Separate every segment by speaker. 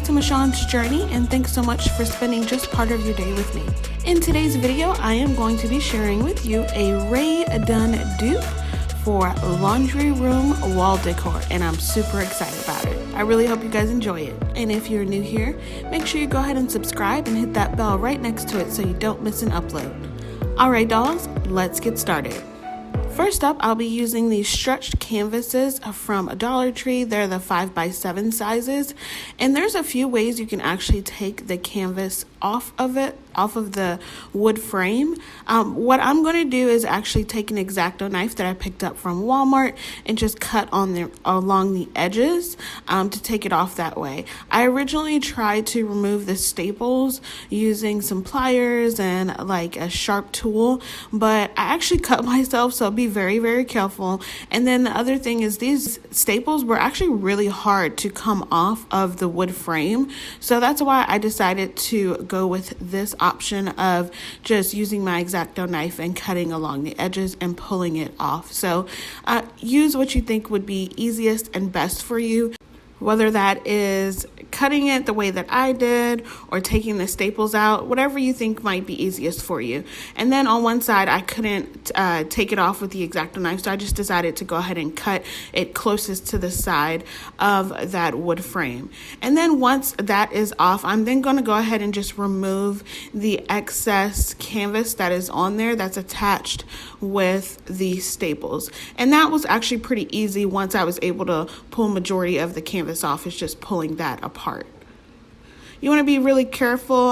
Speaker 1: to MICHAWN's journey, and thanks so much for spending just part of your day with me. In today's video, I am going to be sharing with you a RAE DUNN dupe for laundry room wall decor, and I'm super excited about it. I really hope you guys enjoy it. And if you're new here, make sure you go ahead and subscribe and hit that bell right next to it so you don't miss an upload. Alright dolls, let's get started. First up, I'll be using these stretched canvases from Dollar Tree. They're the 5x7 sizes, and there's a few ways you can actually take the canvas off of the wood frame. What I'm going to do is actually take an X-OXO knife that I picked up from Walmart and just cut along the edges to take it off that way. I originally tried to remove the staples using some pliers and like a sharp tool, but I actually cut myself, so be very, very careful. And then the other thing is these staples were actually really hard to come off of the wood frame, so that's why I decided to go with this option of just using my X-OXO knife and cutting along the edges and pulling it off. So use what you think would be easiest and best for you, whether that is cutting it the way that I did or taking the staples out, whatever you think might be easiest for you. And then on one side, I couldn't take it off with the X-OXO knife, so I just decided to go ahead and cut it closest to the side of that wood frame. And then once that is off, I'm then going to go ahead and just remove the excess canvas that is on there that's attached with the staples. And that was actually pretty easy once I was able to pull majority of the canvas off. It's just pulling that apart. You want to be really careful.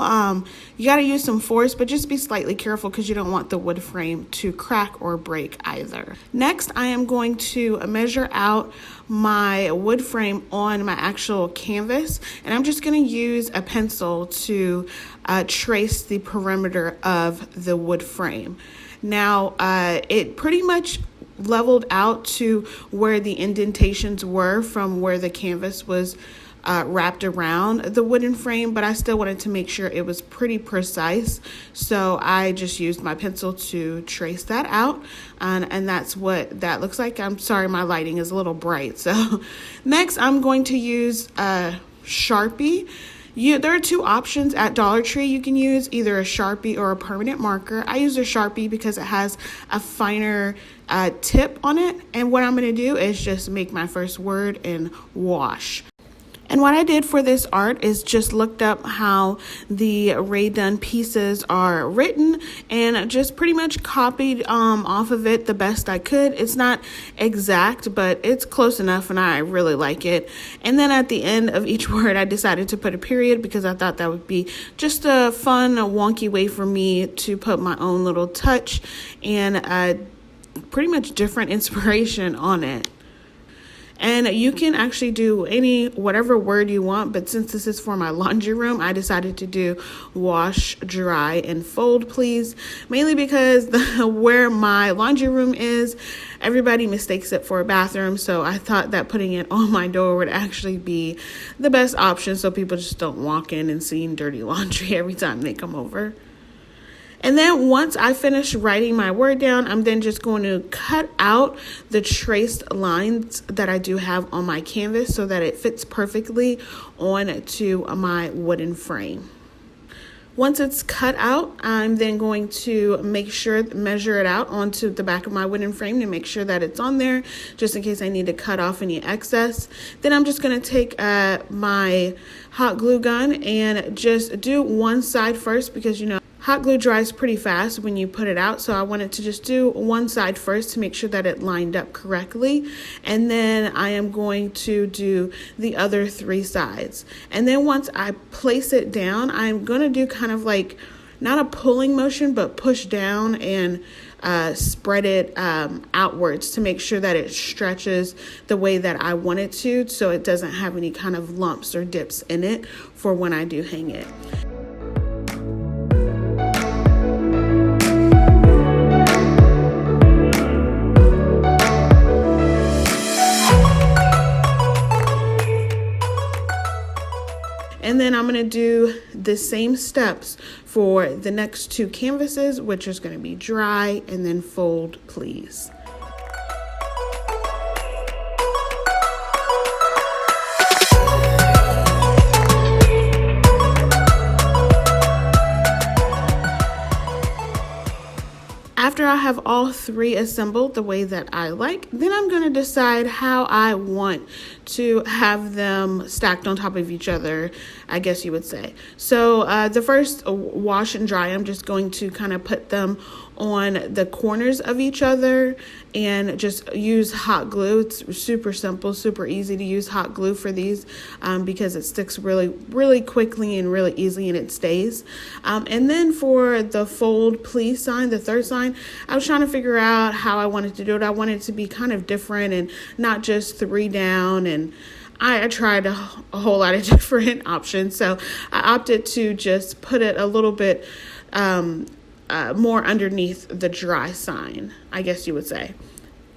Speaker 1: You got to use some force, but just be slightly careful because you don't want the wood frame to crack or break either. Next, I am going to measure out my wood frame on my actual canvas, and I'm just going to use a pencil to trace the perimeter of the wood frame. Now, it pretty much leveled out to where the indentations were from where the canvas was wrapped around the wooden frame, but I still wanted to make sure it was pretty precise, so I just used my pencil to trace that out, and that's what that looks like. I'm sorry, my lighting is a little bright. So next I'm going to use a Sharpie. There are two options at Dollar Tree. You can use either a Sharpie or a permanent marker. I use a Sharpie because it has a finer tip on it. And what I'm going to do is just make my first word and wash. And what I did for this art is just looked up how the RAE DUNN pieces are written and just pretty much copied off of it the best I could. It's not exact, but it's close enough and I really like it. And then at the end of each word, I decided to put a period because I thought that would be just a fun, wonky way for me to put my own little touch and pretty much different inspiration on it. And you can actually do whatever word you want, but since this is for my laundry room, I decided to do wash, dry, and fold, please. Mainly because where my laundry room is, everybody mistakes it for a bathroom, so I thought that putting it on my door would actually be the best option so people just don't walk in and see dirty laundry every time they come over. And then once I finish writing my word down, I'm then just going to cut out the traced lines that I do have on my canvas so that it fits perfectly onto my wooden frame. Once it's cut out, I'm then going to measure it out onto the back of my wooden frame to make sure that it's on there, just in case I need to cut off any excess. Then I'm just going to take my hot glue gun and just do one side first because, hot glue dries pretty fast when you put it out, so I wanted to just do one side first to make sure that it lined up correctly, and then I am going to do the other three sides. And then once I place it down, I'm going to do kind of like not a pulling motion, but push down and spread it outwards to make sure that it stretches the way that I want it to, so it doesn't have any kind of lumps or dips in it for when I do hang it. And then I'm going to do the same steps for the next two canvases, which is going to be dry and then fold, please. After I have all three assembled the way that I like, then I'm going to decide how I want to have them stacked on top of each other, I guess you would say. So the first wash and dry, I'm just going to kind of put them on the corners of each other and just use hot glue. It's super simple, super easy to use hot glue for these because it sticks really quickly and really easily, and it stays. And then for the fold please sign, the third sign, I was trying to figure out how I wanted to do it. I wanted it to be kind of different and not just 3 down, and I tried a whole lot of different options. So I opted to just put it a little bit more underneath the dry sign, I guess you would say.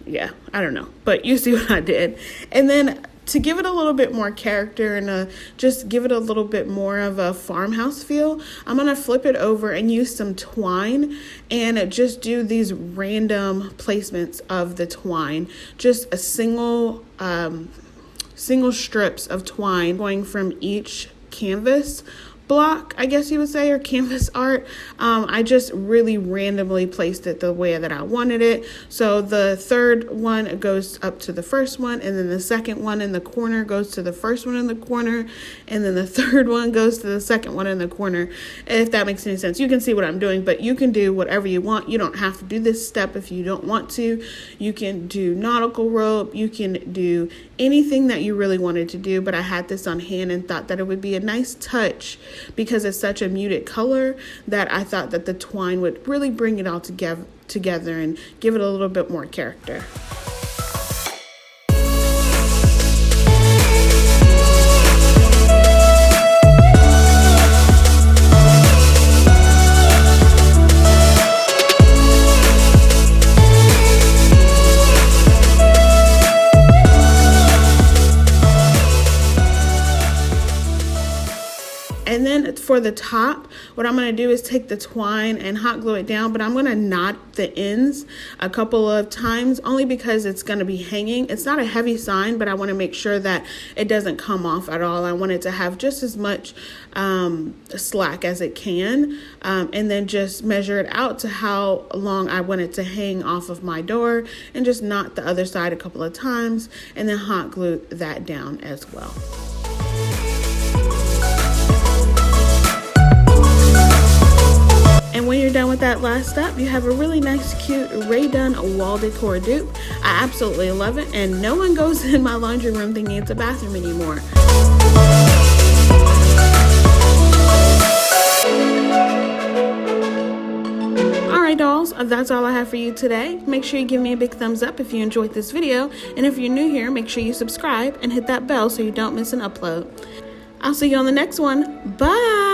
Speaker 1: Yeah, I don't know, but you see what I did. And then to give it a little bit more character and just give it a little bit more of a farmhouse feel, I'm going to flip it over and use some twine and just do these random placements of the twine. Just a single strips of twine going from each canvas block, I guess you would say, or canvas art. I just really randomly placed it the way that I wanted it. So the third one goes up to the first one, and then the second one in the corner goes to the first one in the corner, and then the third one goes to the second one in the corner. If that makes any sense, you can see what I'm doing, but you can do whatever you want. You don't have to do this step if you don't want to. You can do nautical rope. You can do anything that you really wanted to do, but I had this on hand and thought that it would be a nice touch because it's such a muted color that I thought that the twine would really bring it all together and give it a little bit more character. And then for the top, what I'm going to do is take the twine and hot glue it down, but I'm going to knot the ends a couple of times only because it's going to be hanging. It's not a heavy sign, but I want to make sure that it doesn't come off at all. I want it to have just as much slack as it can, and then just measure it out to how long I want it to hang off of my door, and just knot the other side a couple of times and then hot glue that down as well. And when you're done with that last step, you have a really nice, cute RAE DUNN wall decor dupe. I absolutely love it, and no one goes in my laundry room thinking it's a bathroom anymore. Alright dolls, that's all I have for you today. Make sure you give me a big thumbs up if you enjoyed this video, and if you're new here, make sure you subscribe and hit that bell so you don't miss an upload. I'll see you on the next one. Bye!